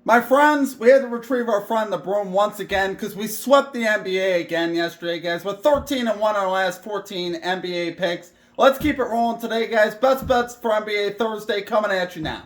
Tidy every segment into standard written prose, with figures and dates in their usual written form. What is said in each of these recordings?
My friends, we had to retrieve our friend the broom once again because we swept the NBA again yesterday, guys, with 13 and 1 on our last 14 NBA picks. Let's keep it rolling today, guys. Best bets for NBA Thursday coming at you now.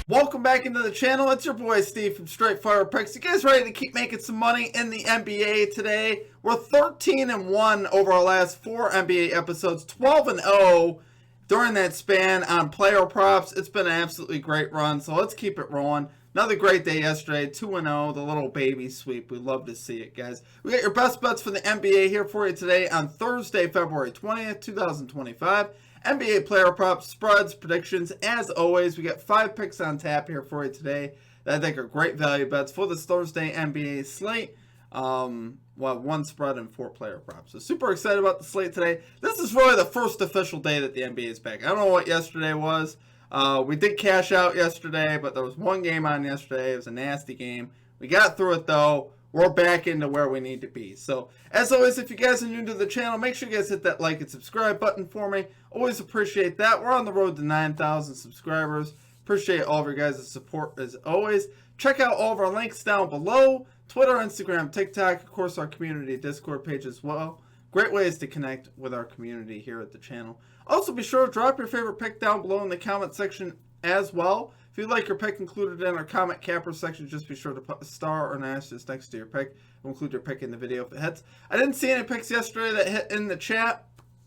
Welcome back into the channel. It's your boy Steve from Straight Fire Picks. You guys ready to keep making some money in the NBA today? We're 13 and 1 over our last 4 NBA episodes, 12 and 0 during that span on player props. It's been an absolutely great run, so let's keep it rolling. Another great day yesterday, 2 and 0, the little baby sweep. We love to see it, guys. We got your best bets for the NBA here for you today on Thursday, February 20th, 2025. NBA player props, spreads, predictions. As always, we got 5 picks on tap here for you today that I think are great value bets for this Thursday NBA slate. Well, 1 spread and 4 player props. So super excited about the slate today. This is really the first official day that the NBA is back. I don't know what yesterday was. We did cash out yesterday, but there was 1 game on yesterday. It was a nasty game. We got through it though. We're back into where we need to be. So, as always, if you guys are new to the channel, make sure you guys hit that like and subscribe button for me. Always appreciate that. We're on the road to 9,000 subscribers. Appreciate all of your guys' support as always. Check out all of our links down below. Twitter, Instagram, TikTok, of course, our community Discord page as well. Great ways to connect with our community here at the channel. Also, be sure to drop your favorite pick down below in the comment section as well. If you'd like your pick included in our comment capper section, just be sure to put a star or an asterisk next to your pick. We'll include your pick in the video if it hits. I didn't see any picks yesterday that hit in the chat.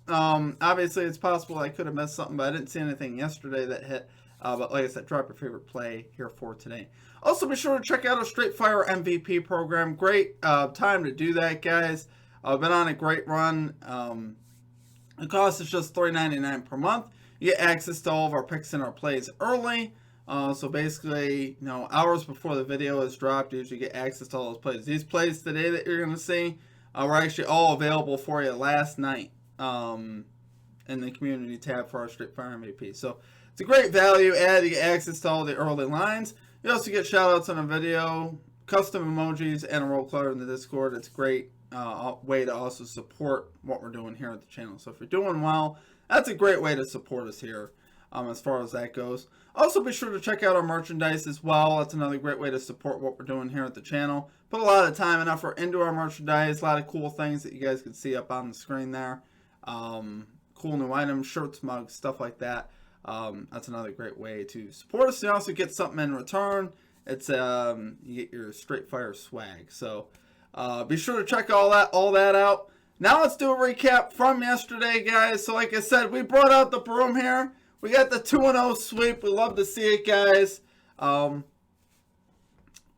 Obviously, it's possible I could have missed something, but I didn't see anything yesterday that hit. But like I said, drop your favorite play here for today. Also, be sure to check out our Straight Fire MVP program. Great time to do that, guys. I've been on a great run. The cost is just $3.99 per month. You get access to all of our picks and our plays early. So basically, hours before the video is dropped, you usually get access to all those plays. These plays today that you're going to see were actually all available for you last night in the community tab for our Straight Fire MVP. So it's a great value add. You get access to all the early lines. You also get shout outs on a video, custom emojis, and a role player in the Discord. It's a great way to also support what we're doing here at the channel. So if you're doing well, that's a great way to support us here as far as that goes. Also, be sure to check out our merchandise as well. That's another great way to support what we're doing here at the channel. Put a lot of time and effort into our merchandise. A lot of cool things that you guys can see up on the screen there. Cool new items, shirts, mugs, stuff like that. That's another great way to support us. You also get something in return. It's you get your Straight Fire swag. So be sure to check all that out. Now let's do a recap from yesterday, guys. So like I said, we brought out the broom here. We got the 2-0 sweep. We love to see it, guys. One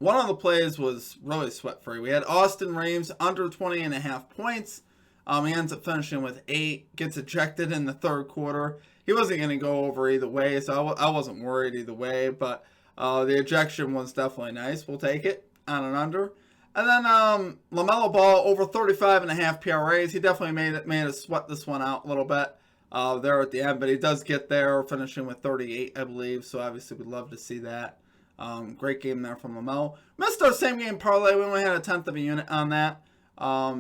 of the plays was really sweat-free. We had Austin Reeves under 20.5 points. He ends up finishing with 8. Gets ejected in the third quarter. He wasn't going to go over either way, so I wasn't worried either way. But the ejection was definitely nice. We'll take it on an under. And then LaMelo Ball over 35.5 PRAs. He definitely made us sweat this one out a little bit. There at the end, but he does get there, finishing with 38, I believe. So obviously, we'd love to see that. Great game there from LaMelo. Missed our same game parlay. We only had a 1/10 of a unit on that.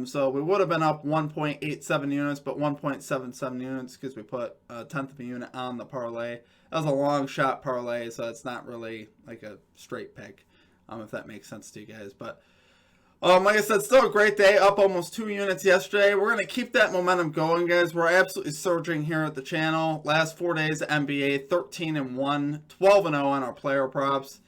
So we would have been up 1.87 units, but 1.77 units because we put a 1/10 of a unit on the parlay. That was a long shot parlay, so it's not really like a straight pick, if that makes sense to you guys. But like I said, still a great day, up almost 2 units yesterday. We're going to keep that momentum going, guys. We're absolutely surging here at the channel. Last 4 days of NBA, 13 and 1, 12 and 0 on our player props.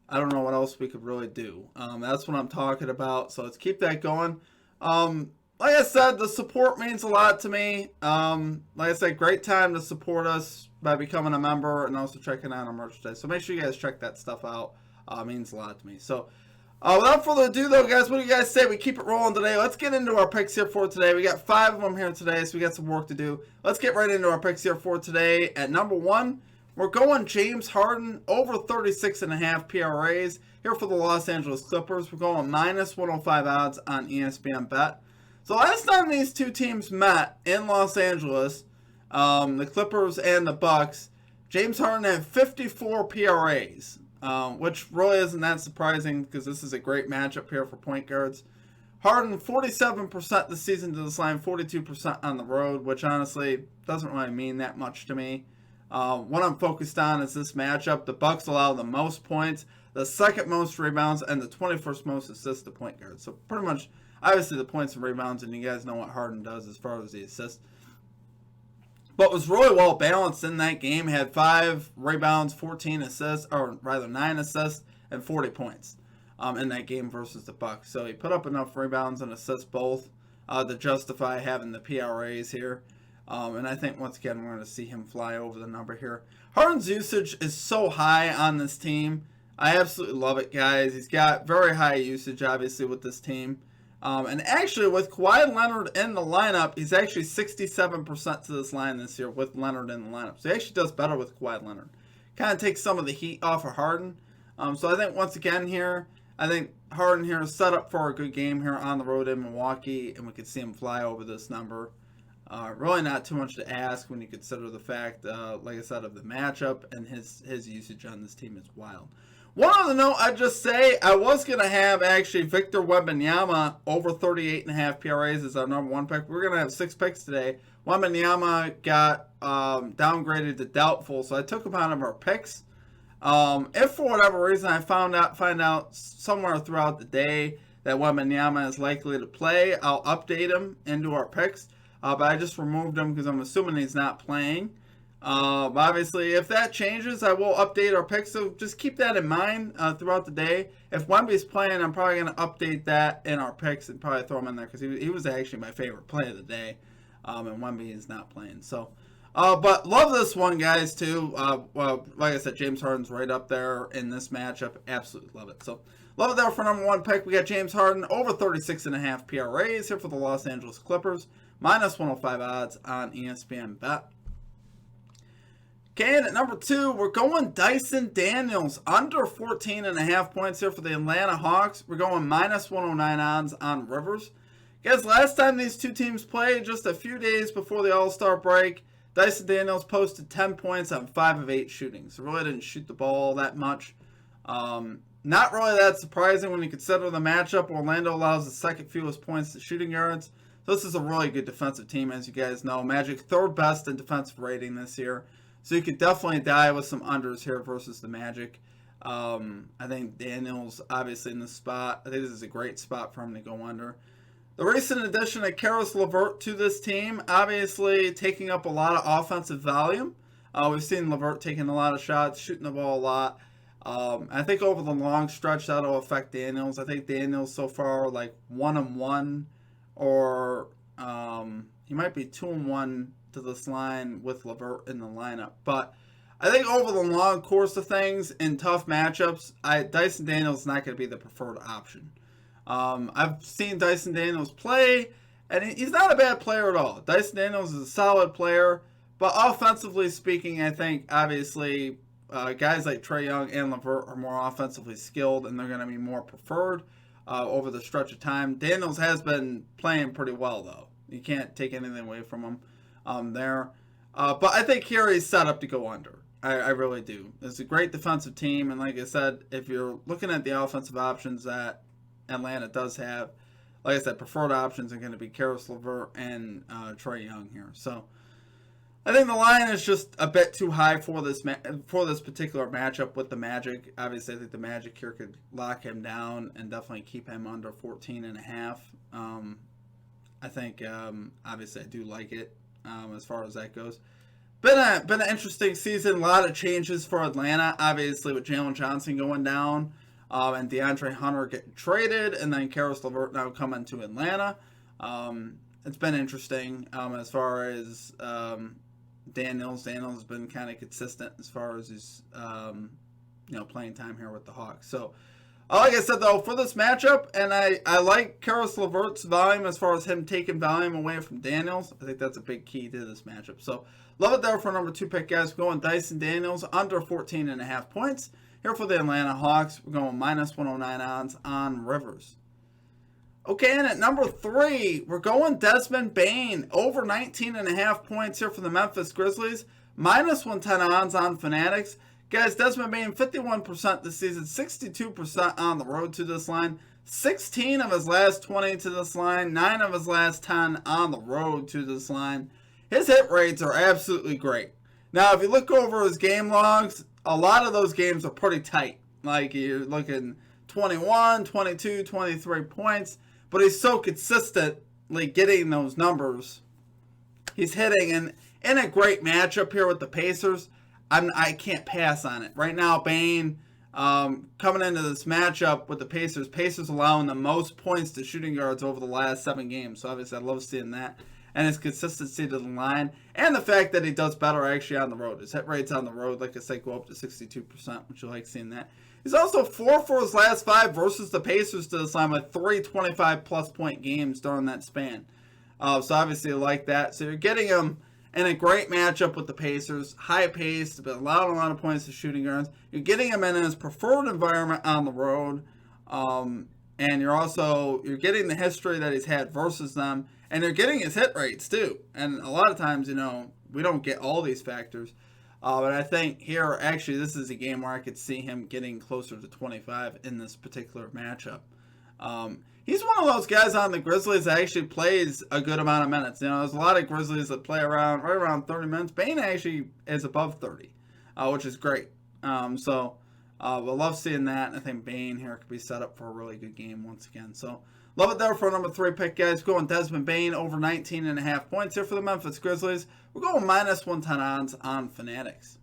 I don't know what else we could really do. That's what I'm talking about, so let's keep that going. Like I said, the support means a lot to me. Like I said, great time to support us by becoming a member and also checking out our merchandise. So make sure you guys check that stuff out. It means a lot to me. So without further ado, though, guys, what do you guys say? We keep it rolling today. Let's get into our picks here for today. We got 5 of them here today, so we got some work to do. Let's get right into our picks here for today. At number 1, we're going James Harden over 36.5 PRAs here for the Los Angeles Clippers. We're going minus 105 odds on ESPN Bet. So last time these two teams met in Los Angeles, the Clippers and the Bucks, James Harden had 54 PRAs, which really isn't that surprising because this is a great matchup here for point guards. Harden, 47% this season to this line, 42% on the road, which honestly doesn't really mean that much to me. What I'm focused on is this matchup. The Bucks allow the most points, the second most rebounds, and the 21st most assists to point guards. So pretty much, obviously the points and rebounds, and you guys know what Harden does as far as the assists. But was really well balanced in that game. Had 5 rebounds, 14 assists, or rather 9 assists, and 40 points in that game versus the Bucks. So he put up enough rebounds and assists both to justify having the PRAs here. And I think, once again, we're going to see him fly over the number here. Harden's usage is so high on this team. I absolutely love it, guys. He's got very high usage, obviously, with this team. And actually, with Kawhi Leonard in the lineup, he's actually 67% to this line this year with Leonard in the lineup. So he actually does better with Kawhi Leonard. Kind of takes some of the heat off of Harden. So I think, once again here, I think Harden here is set up for a good game here on the road in Milwaukee, and we could see him fly over this number. Really not too much to ask when you consider the fact, like I said, of the matchup, and his usage on this team is wild. One other note, I'd just say, I was going to have actually Victor Wembanyama over 38.5 PRAs as our number 1 pick. We're going to have 6 picks today. Wembanyama got downgraded to doubtful, so I took him out of our picks. If for whatever reason I find out somewhere throughout the day that Wembanyama is likely to play, I'll update him into our picks. But I just removed him because I'm assuming he's not playing. Obviously, if that changes, I will update our picks. So just keep that in mind throughout the day. If Wemby's playing, I'm probably going to update that in our picks and probably throw him in there because he was actually my favorite play of the day. And Wemby is not playing. So, but love this one, guys, too. Well, like I said, James Harden's right up there in this matchup. Absolutely love it. So, love it there for number 1 pick. We got James Harden over 36.5 PRAs here for the Los Angeles Clippers. Minus 105 odds on ESPN Bet. Okay, and at number 2, we're going Dyson Daniels. Under 14.5 points here for the Atlanta Hawks. We're going minus 109 odds on Rivers. Guys, last time these two teams played, just a few days before the All-Star break, Dyson Daniels posted 10 points on 5 of 8 shooting. So really didn't shoot the ball that much. Not really that surprising when you consider the matchup. Orlando allows the second fewest points to shooting yards. So this is a really good defensive team, as you guys know. Magic 3rd best in defensive rating this year. So you could definitely die with some unders here versus the Magic. I think Daniels, obviously, in this spot. I think this is a great spot for him to go under. The recent addition of Caris LeVert to this team, obviously taking up a lot of offensive volume. We've seen LeVert taking a lot of shots, shooting the ball a lot. I think over the long stretch, that'll affect Daniels. I think Daniels so far, like 1-1. Or he might be 2-1 to this line with LeVert in the lineup. But I think over the long course of things, in tough matchups, Dyson Daniels is not going to be the preferred option. I've seen Dyson Daniels play, and he's not a bad player at all. Dyson Daniels is a solid player, but offensively speaking, I think, obviously, guys like Trae Young and LeVert are more offensively skilled, and they're going to be more preferred over the stretch of time. Daniels has been playing pretty well, though. You can't take anything away from him there. But I think here he's set up to go under. I really do. It's a great defensive team, and like I said, if you're looking at the offensive options that Atlanta does have, like I said, preferred options are going to be Caris LeVert and Trae Young here. So I think the line is just a bit too high for this particular matchup with the Magic. Obviously, I think the Magic here could lock him down and definitely keep him under 14.5. I think, obviously, I do like it as far as that goes. Been an interesting season. A lot of changes for Atlanta, obviously, with Jalen Johnson going down and DeAndre Hunter getting traded, and then Caris LeVert now coming to Atlanta. It's been interesting as far as Daniels has been kind of consistent as far as his playing time here with the Hawks. So, like I said, though, for this matchup, and I like Caris LeVert's volume as far as him taking volume away from Daniels. I think that's a big key to this matchup. So, love it there for number 2 pick, guys. We're going Dyson Daniels under 14.5 points. Here for the Atlanta Hawks, we're going minus 109 odds on Rivers. Okay, and at number 3, we're going Desmond Bane over 19.5 points here for the Memphis Grizzlies. Minus 110 odds on Fanatics. Guys, Desmond Bain, 51% this season, 62% on the road to this line. 16 of his last 20 to this line, 9 of his last 10 on the road to this line. His hit rates are absolutely great. Now, if you look over his game logs, a lot of those games are pretty tight. Like, you're looking 21, 22, 23 points. But he's so consistently getting those numbers. He's hitting, and in a great matchup here with the Pacers, I can't pass on it. Right now, Bain, coming into this matchup with the Pacers allowing the most points to shooting guards over the last 7 games. So obviously I love seeing that. And his consistency to the line. And the fact that he does better actually on the road. His hit rates on the road, like I said, go up to 62%, which you like seeing that. He's also 4 for his last 5 versus the Pacers to this line with 3 25-plus point games during that span. So obviously you like that. So you're getting him in a great matchup with the Pacers. High pace, but allowing a lot of points to shooting guards. You're getting him in his preferred environment on the road. And you're getting the history that he's had versus them. And you're getting his hit rates too. And a lot of times, we don't get all these factors. But I think here, actually, this is a game where I could see him getting closer to 25 in this particular matchup. He's one of those guys on the Grizzlies that actually plays a good amount of minutes. There's a lot of Grizzlies that play right around 30 minutes. Bain actually is above 30, which is great. We'll love seeing that. And I think Bain here could be set up for a really good game once again. So love it there for number 3 pick, guys. Going Desmond Bain over 19.5 points here for the Memphis Grizzlies. We're going minus 110 odds on Fanatics.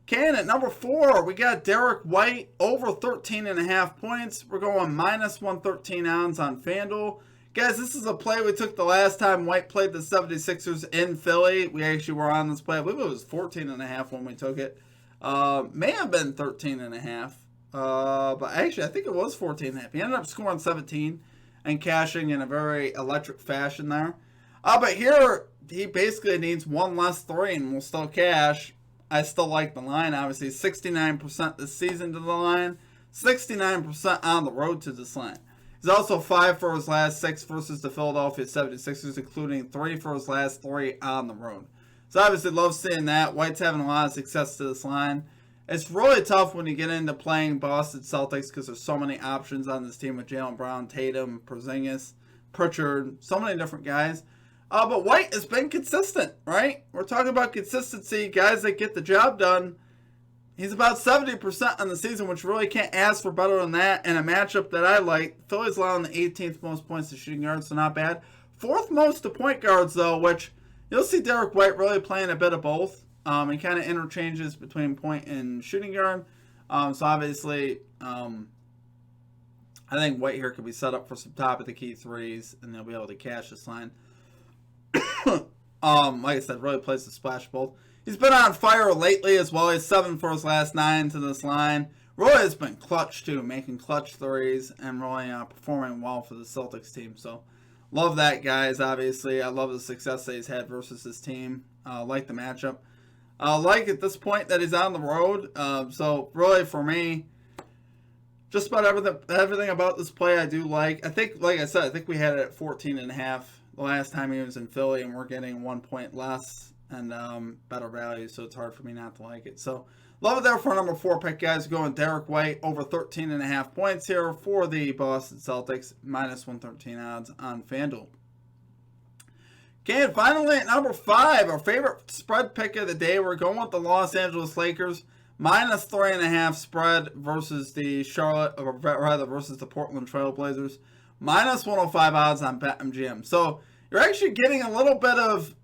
Okay, and at number 4, we got Derek White over 13.5 points. We're going minus 113 odds on FanDuel. Guys, this is a play we took the last time White played the 76ers in Philly. We actually were on this play. I believe it was 14.5 when we took it. May have been 13.5. But actually, I think it was 14.5. He ended up scoring 17 and cashing in a very electric fashion there. But here, he basically needs one less 3 and will still cash. I still like the line, obviously. 69% this season to the line. 69% on the road to this line. He's also 5 for his last 6 versus the Philadelphia 76ers, including 3 for his last 3 on the road. So obviously love seeing that. White's having a lot of success to this line. It's really tough when you get into playing Boston Celtics because there's so many options on this team with Jaylen Brown, Tatum, Porzingis, Pritchard, so many different guys. But White has been consistent, right? We're talking about consistency, guys that get the job done. He's about 70% on the season, which really can't ask for better than that. In a matchup that I like, Philly's allowing the 18th most points to shooting guards, so not bad. 4th most to point guards, though, which you'll see Derek White really playing a bit of both. He kind of interchanges between point and shooting guard. So obviously, I think White here could be set up for some top of the key threes, and they'll be able to cash this line. Like I said, really plays the splash both. He's been on fire lately as well. He's 7 for his last 9 to this line. Roy has been clutch too, making clutch threes and really performing well for the Celtics team. So love that, guys. Obviously, I love the success that he's had versus his team. Like the matchup. Like at this point that he's on the road. So really for me, just about everything about this play I do like. I think, like I said, I think we had it at 14.5 the last time he was in Philly, and we're getting 1 point less and better value, so it's hard for me not to like it. So love it there for number 4 pick, guys. Going Derek White over 13.5 points here for the Boston Celtics, minus 113 odds on FanDuel. Okay, and finally at number 5, our favorite spread pick of the day, we're going with the Los Angeles Lakers, minus 3.5 spread versus the versus the Portland Trail Blazers. Minus 105 odds on BetMGM. So you're actually getting a little bit of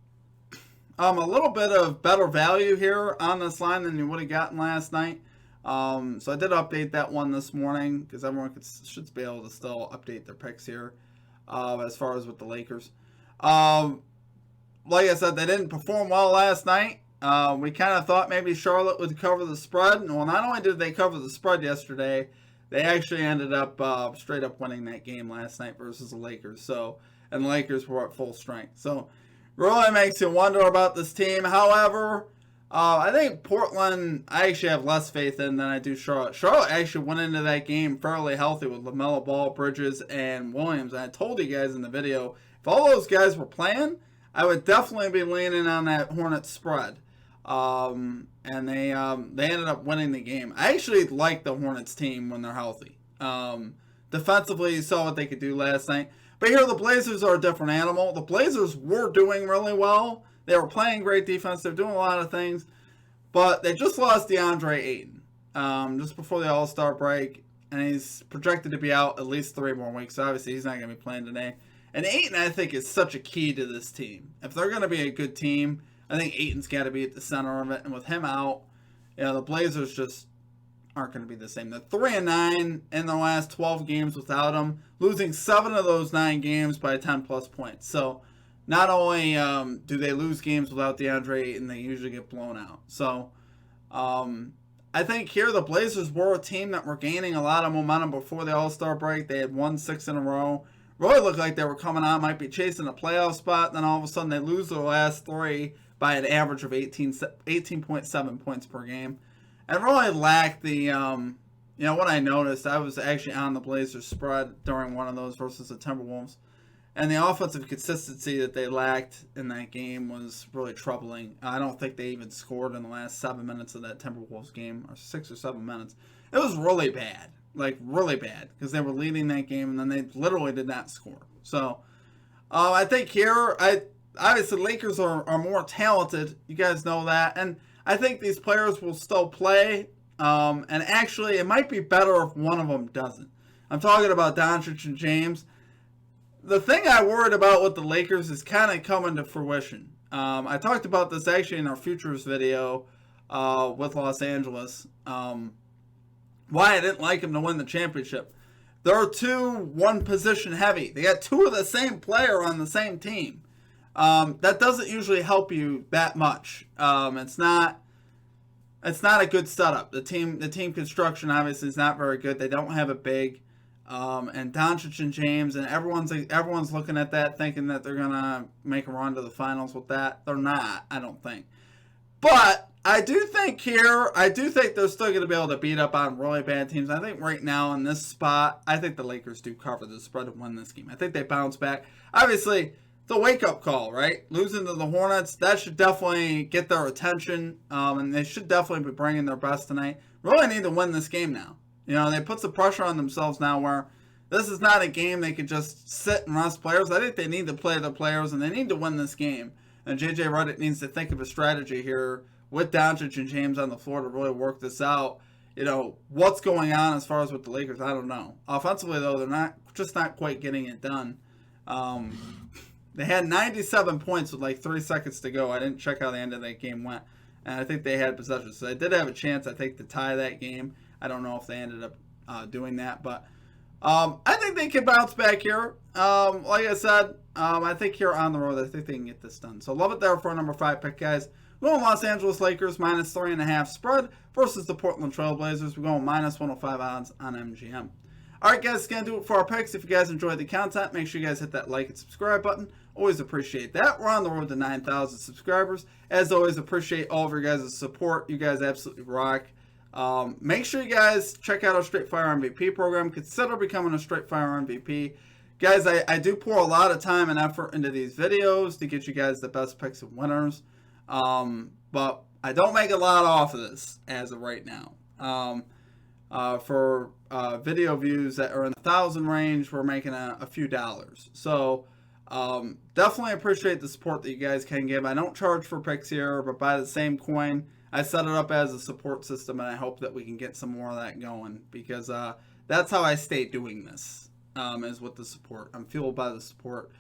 better value here on this line than you would have gotten last night. So I did update that one this morning because everyone should be able to still update their picks here as far as with the Lakers. Like I said, they didn't perform well last night. We kind of thought maybe Charlotte would cover the spread. And well, not only did they cover the spread yesterday, they actually ended up straight up winning that game last night versus the Lakers. So, and the Lakers were at full strength. So, really makes you wonder about this team. However, I think Portland, I actually have less faith in than I do Charlotte. Charlotte actually went into that game fairly healthy with LaMelo Ball, Bridges, and Williams. And I told you guys in the video, if all those guys were playing, I would definitely be leaning on that Hornets spread. And they ended up winning the game. I actually like the Hornets team when they're healthy. Defensively, you saw what they could do last night. But here, the Blazers are a different animal. The Blazers were doing really well. They were playing great defense. They're doing a lot of things. But they just lost DeAndre Ayton just before the All-Star break. And he's projected to be out at least 3 more weeks. Obviously, he's not going to be playing today. And Ayton, I think, is such a key to this team. If they're going to be a good team, I think Ayton's got to be at the center of it. And with him out, the Blazers just aren't going to be the same. They're 3-9 in the last 12 games without him, losing 7 of those 9 games by 10-plus points. So not only do they lose games without DeAndre Ayton, they usually get blown out. So I think here the Blazers were a team that were gaining a lot of momentum before the All-Star break. They had won 6 in a row. Really looked like they were coming on, might be chasing a playoff spot. Then all of a sudden they lose their last 3 by an average of 18.7 points per game. And really lacked the, what I noticed, I was actually on the Blazers spread during one of those versus the Timberwolves. And the offensive consistency that they lacked in that game was really troubling. I don't think they even scored in the last 7 minutes of that Timberwolves game, or 6 or 7 minutes. It was really bad, really bad, because they were leading that game, and then they literally did not score. So I think here, obviously the Lakers are more talented. You guys know that. And I think these players will still play. And actually, it might be better if one of them doesn't. I'm talking about Doncic and James. The thing I worried about with the Lakers is kind of coming to fruition. I talked about this actually in our futures video with Los Angeles. Why I didn't like them to win the championship. There are 2 one position heavy. They got 2 of the same player on the same team. That doesn't usually help you that much. It's not a good setup. The team construction obviously is not very good. They don't have a big. And Doncic and James, and everyone's looking at that thinking that they're going to make a run to the finals with that. They're not, I don't think. But I do think they're still going to be able to beat up on really bad teams. I think right now in this spot, I think the Lakers do cover the spread and win this game. I think they bounce back. Obviously, the wake-up call, right? Losing to the Hornets, that should definitely get their attention, and they should definitely be bringing their best tonight. Really need to win this game now. They put some pressure on themselves now where this is not a game they could just sit and rest players. I think they need to play the players, and they need to win this game. And J.J. Redick needs to think of a strategy here with Doncic and James on the floor to really work this out. What's going on as far as with the Lakers, I don't know. Offensively, though, they're not quite getting it done. They had 97 points with 3 seconds to go. I didn't check how the end of that game went. And I think they had possession. So they did have a chance, I think, to tie that game. I don't know if they ended up doing that, but I think they can bounce back here. Like I said, I think here on the road, I think they can get this done. So love it there for a number 5 pick, guys. We're going Los Angeles Lakers minus 3.5 spread versus the Portland Trail Blazers. We're going minus 105 odds on MGM. All right, guys, that's going to do it for our picks. If you guys enjoyed the content, make sure you guys hit that like and subscribe button. Always appreciate that. We're on the road to 9,000 subscribers. As always, appreciate all of your guys' support. You guys absolutely rock. Make sure you guys check out our Straight Fire MVP program. Consider becoming a Straight Fire MVP. Guys, I do pour a lot of time and effort into these videos to get you guys the best picks and winners. But I don't make a lot off of this as of right now. For video views that are in the 1,000 range, we're making a few dollars. So definitely appreciate the support that you guys can give. I don't charge for picks here, but by the same coin, I set it up as a support system, and I hope that we can get some more of that going, because that's how I stay doing this, is with the support. I'm fueled by the support,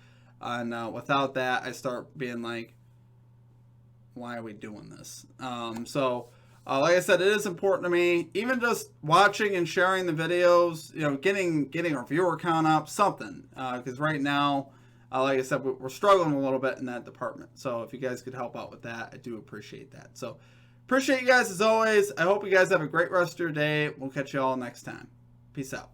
and without that, I start being like, why are we doing this? Like I said, it is important to me. Even just watching and sharing the videos, getting our viewer count up, something. Because right now, like I said, we're struggling a little bit in that department. So if you guys could help out with that, I do appreciate that. So appreciate you guys as always. I hope you guys have a great rest of your day. We'll catch you all next time. Peace out.